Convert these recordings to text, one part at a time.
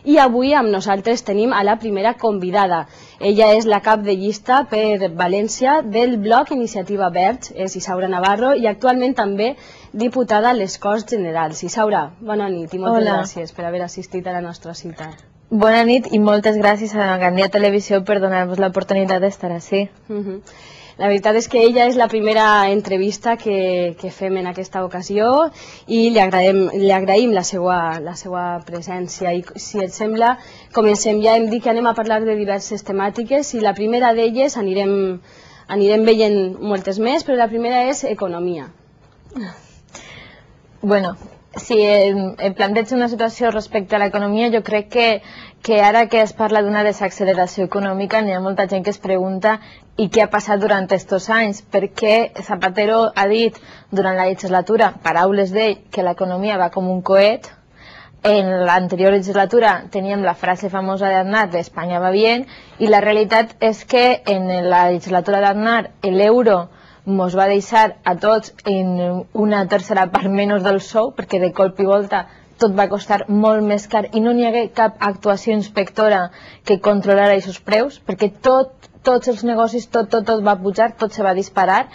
i avui amb nosaltres tenim a la primera convidada. Ella és la cap de llista per València del bloc Iniciativa Verds, és Isaura Navarro, i actualment també diputada a les Corts Generals. Isaura, bona nit i moltes gràcies per haver assistit a la nostra cita. Bona nit i moltes gràcies a Gandia Televisió per donar-nos l'oportunitat d'estar així. La veritat és que ella és la primera entrevista que fem en aquesta ocasió i li agraïm la seva presència. I si et sembla, comencem. Ja hem dit que anem a parlar de diverses temàtiques i la primera d'elles anirem veient moltes més, però la primera és economia. Bueno, si em plantejo una situació respecte a l'economia, jo crec que ara que es parla d'una desacceleració econòmica n'hi ha molta gent que es pregunta i què ha passat durant aquests anys, perquè Zapatero ha dit durant la legislatura, paraules d'ell, que l'economia va com un coet. En l'anterior legislatura teníem la frase famosa d'Aznar de Espanya va bien, i la realitat és que en la legislatura d'Aznar l'euro ens va deixar a tots en una tercera part menys del sou, perquè de colp i volta tot va costar molt més car i no n'hi hagué cap actuació inspectora que controlara aquests preus, perquè tots els negocis, tot va pujar, tot se va disparar,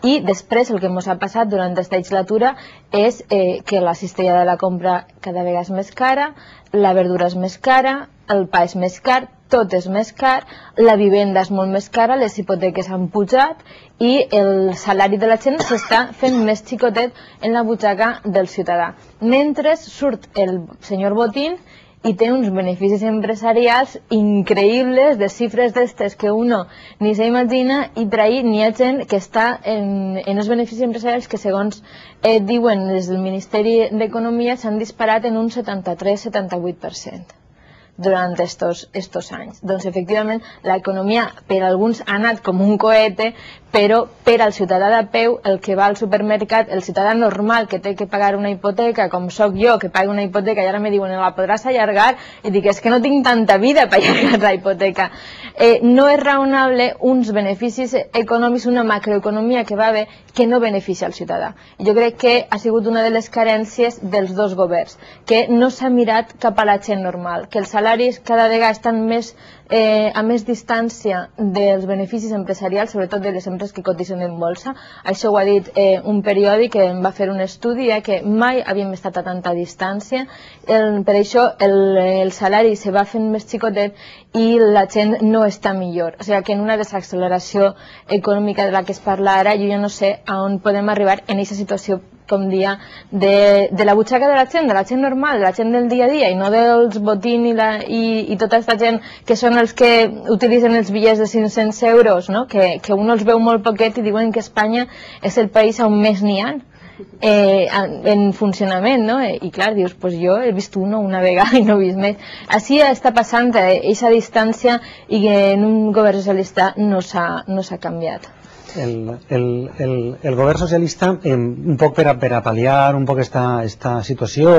i després el que ens ha passat durant aquesta legislatura és que la cistella de la compra cada vegada és més cara, la verdura és més cara, el pa és més car, tot és més car, la vivenda és molt més cara, les hipoteques han pujat i el salari de la gent s'està fent més xicotet en la butxaca del ciutadà. Mentre surt el senyor Botín i té uns beneficis empresarials increïbles, de xifres d'estes que uno ni s'imagina, i per ahí n'hi ha gent que està en els beneficis empresarials que, segons diuen des del Ministeri d'Economia, s'han disparat en un 73-78% durant estos anys. Doncs, efectivament, l'economia per alguns ha anat com un coete, però per al ciutadà de peu, el que va al supermercat, el ciutadà normal que té que pagar una hipoteca, com sóc jo, que pago una hipoteca i ara me diuen, la podràs allargar? I dic, és que no tinc tanta vida per allargar la hipoteca. No és raonable uns beneficis econòmics, una macroeconomia que va bé, que no beneficia al ciutadà. Jo crec que ha sigut una de les carències dels dos governs, que no s'ha mirat cap a la gent normal, que els salaris cada vegada estan a més distància dels beneficis empresarials, sobretot de les empreses que cotitzen en bolsa. Això ho ha dit un periòdic que va fer un estudi, que mai havíem estat a tanta distància. Per això el salari se va fent més xicotet i la gent no està millor. O sigui que en una desacceleració econòmica de la que es parla ara, jo ja no sé a on podem arribar en aquesta situació, com dia, de la butxaca de la gent normal, de la gent del dia a dia, i no dels Botín i tota aquesta gent que són els que utilitzen els bitllets de 500 euros, que un els veu molt poquet i diuen que Espanya és el país on més n'hi ha en funcionament, i clar, dius, jo he vist una vegada i no he vist més. Així està passant aquesta distància, i que en un govern socialista no s'ha canviat. El govern socialista, un poc per a pal·liar un poc esta situació,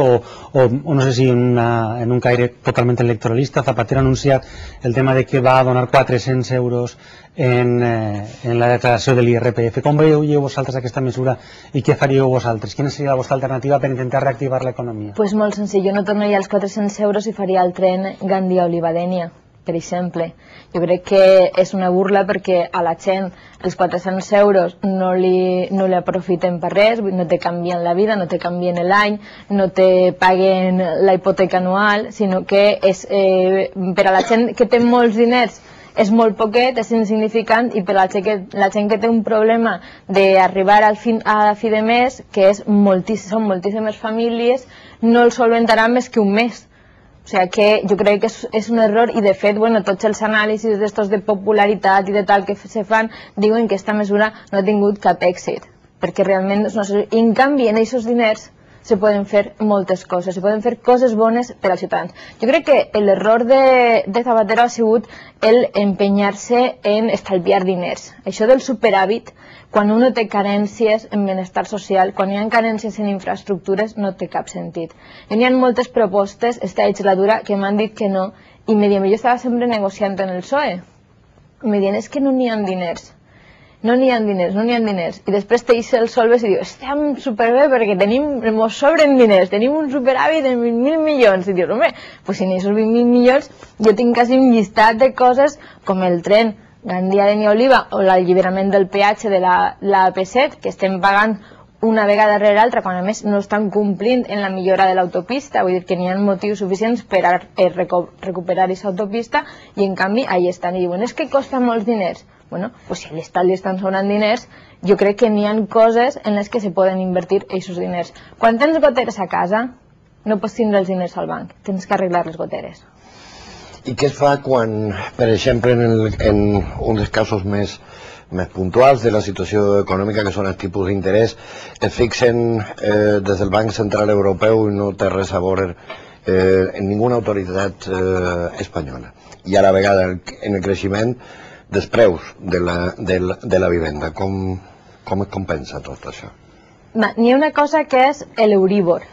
o no sé si en un caire totalment electoralista, Zapatero ha anunciat el tema de que va a donar 400 euros en la declaració de l'IRPF. Com veieu vosaltres aquesta mesura i què faríeu vosaltres? Quina seria la vostra alternativa per intentar reactivar l'economia? Doncs molt senzill, jo no tornaria als 400 euros i faria el tren Gandia-Olivadenia, per exemple. Jo crec que és una burla, perquè a la gent els 400 euros no li aprofiten per res, no te canvien la vida, no te canvien l'any, no te paguen la hipoteca anual, sinó que per a la gent que té molts diners és molt poquet, és insignificant, i per a la gent que té un problema d'arribar a fi de mes, que són moltíssimes famílies, no el solventarà més que un mes. O sigui que jo crec que és un error, i de fet tots els anàlisis d'estos de popularitat i de tal que se fan diuen que aquesta mesura no ha tingut cap èxit, perquè realment en canvi en aquests diners se poden fer moltes coses, se poden fer coses bones per als ciutadans. Jo crec que l'error de Zapatero ha sigut empenyar-se en estalviar diners. Això del superàvit, quan uno té carències en benestar social, quan hi ha carències en infraestructures, no té cap sentit. Hi ha moltes propostes, esta legislatura, que m'han dit que no, i jo estava sempre negociant en el PSOE. I me diuen, és que no n'hi ha diners. no n'hi ha diners, no n'hi ha diners. I després te deixa el Solbes i diu, estem superbé perquè ens sobren diners, tenim un superàvit de 20.000 milions. I dius, home, pues si n'hi ha 20.000 milions, jo tinc quasi un llistat de coses com el tren Gandia-Dénia-Oliva o l'alliberament del peatge de la AP7, que estem pagant una vegada darrere l'altra, quan a més no estan complint en la millora de l'autopista, vull dir que n'hi ha motius suficients per a recuperar aquesta autopista i en canvi ahí estan i diuen, és que costa molts diners. Bueno, pues si a l'Estat li estan sobrant diners, jo crec que n'hi ha coses en les que se poden invertir aquests diners. Quan tens goteres a casa, no pots tindre els diners al banc, tens que arreglar les goteres. I què es fa quan, per exemple, en un dels casos més puntuals de la situació econòmica, que són els tipus d'interès, es fixen des del Banc Central Europeu i no té res a veure en ninguna autoritat espanyola. I a la vegada en el creixement dels preus de la vivenda. Com es compensa tot això? N'hi ha una cosa que és l'Euríbor,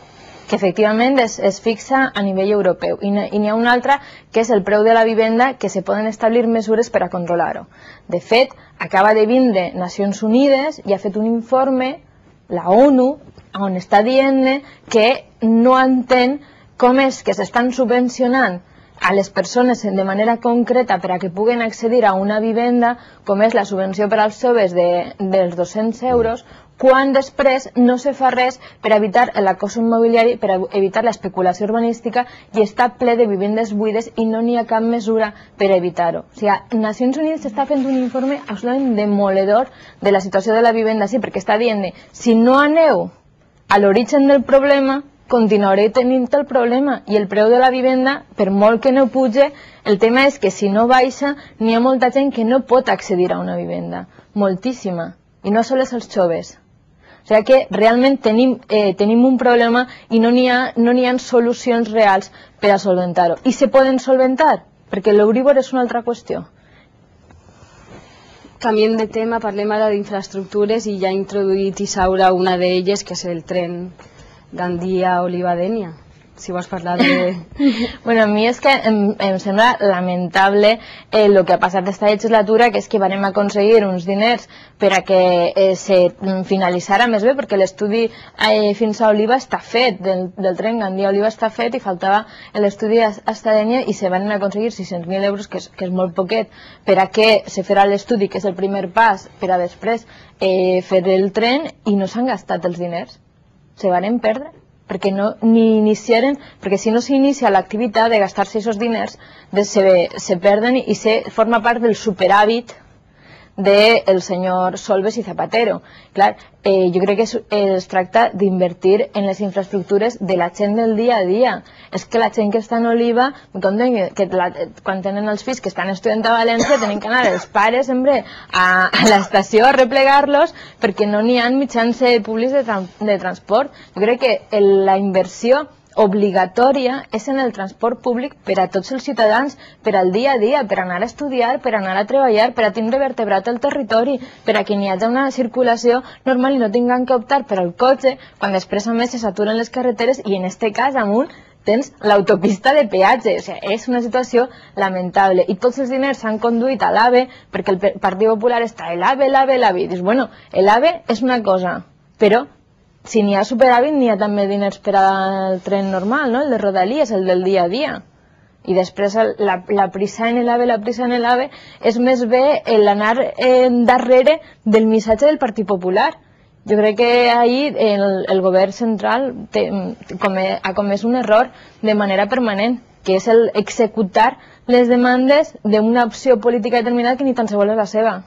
que efectivament es fixa a nivell europeu, i n'hi ha una altra que és el preu de la vivenda, que se poden establir mesures per a controlar-ho. De fet, acaba de vindre Nacions Unides i ha fet un informe, la ONU, on està dient que no entén com és que s'estan subvencionant a les persones de manera concreta per a que puguen accedir a una vivenda, com és la subvenció per als joves dels 200 euros, quan després no se fa res per evitar l'acoso immobiliari, per evitar l'especulació urbanística, i està ple de vivendes buides i no n'hi ha cap mesura per evitar-ho. O sigui, Nacions Unides està fent un informe absolutament demoledor de la situació de la vivenda, sí, perquè està dient, si no aneu a l'origen del problema, continuaré tenint el problema, i el preu de la vivenda, per molt que no puge, el tema és que si no baixa, n'hi ha molta gent que no pot accedir a una vivenda, moltíssima, i no sols els joves. O sigui que realment tenim un problema i no n'hi ha solucions reals per a solventar-ho. I se poden solventar, perquè l'Euríbor és una altra qüestió. Canviem de tema, parlem ara d'infraestructures i ja ha introduït Isaura una d'elles, que és el tren Gandia-Oliva-Dénia. Si vols parlar de... Bueno, a mi és que em sembla lamentable el que ha passat aquesta legislatura, que és que vam aconseguir uns diners per a que se finalitzara més bé, perquè l'estudi fins a Oliva està fet, del tren Gandia-Oliva està fet, i faltava l'estudi hasta Dénia, i se van aconseguir 600.000 euros, que és molt poquet, per a que se farà l'estudi, que és el primer pas, per a després fer el tren, i no s'han gastat els diners. Se van perdre, perquè ni iniciaren, perquè si no s'inicia l'activitat de gastar-se aquests diners, se perden i se forma part del superàvit del senyor Solbes i Zapatero. Clar, jo crec que es tracta d'invertir en les infraestructures de la gent del dia a dia. És que la gent que està en Oliva, que quan tenen els fills que estan estudiant a València, tenen que anar els pares sempre a l'estació a replegar-los perquè no n'hi ha mitjans públics de transport. Jo crec que la inversió obligatòria és en el transport públic per a tots els ciutadans, per al dia a dia, per anar a estudiar, per anar a treballar, per a tindre vertebrat el territori, per a que n'hi hagi una circulació normal i no tinguin que optar per al cotxe, quan després a més se saturen les carreteres i en aquest cas amunt tens l'autopista de peatge. O sigui, és una situació lamentable i tots els diners s'han conduït a l'AVE perquè el Partit Popular està l'AVE, l'AVE, l'AVE, i dius, bueno, l'AVE és una cosa, però si n'hi ha superàvit, n'hi ha també diners per al tren normal, no? El de Rodalies, el del dia a dia. I després la prisa en l'AVE és més bé l'anar darrere del missatge del Partit Popular. Jo crec que ahir el govern central ha comès un error de manera permanent, que és executar les demandes d'una opció política determinada que ni tan sols és la seva.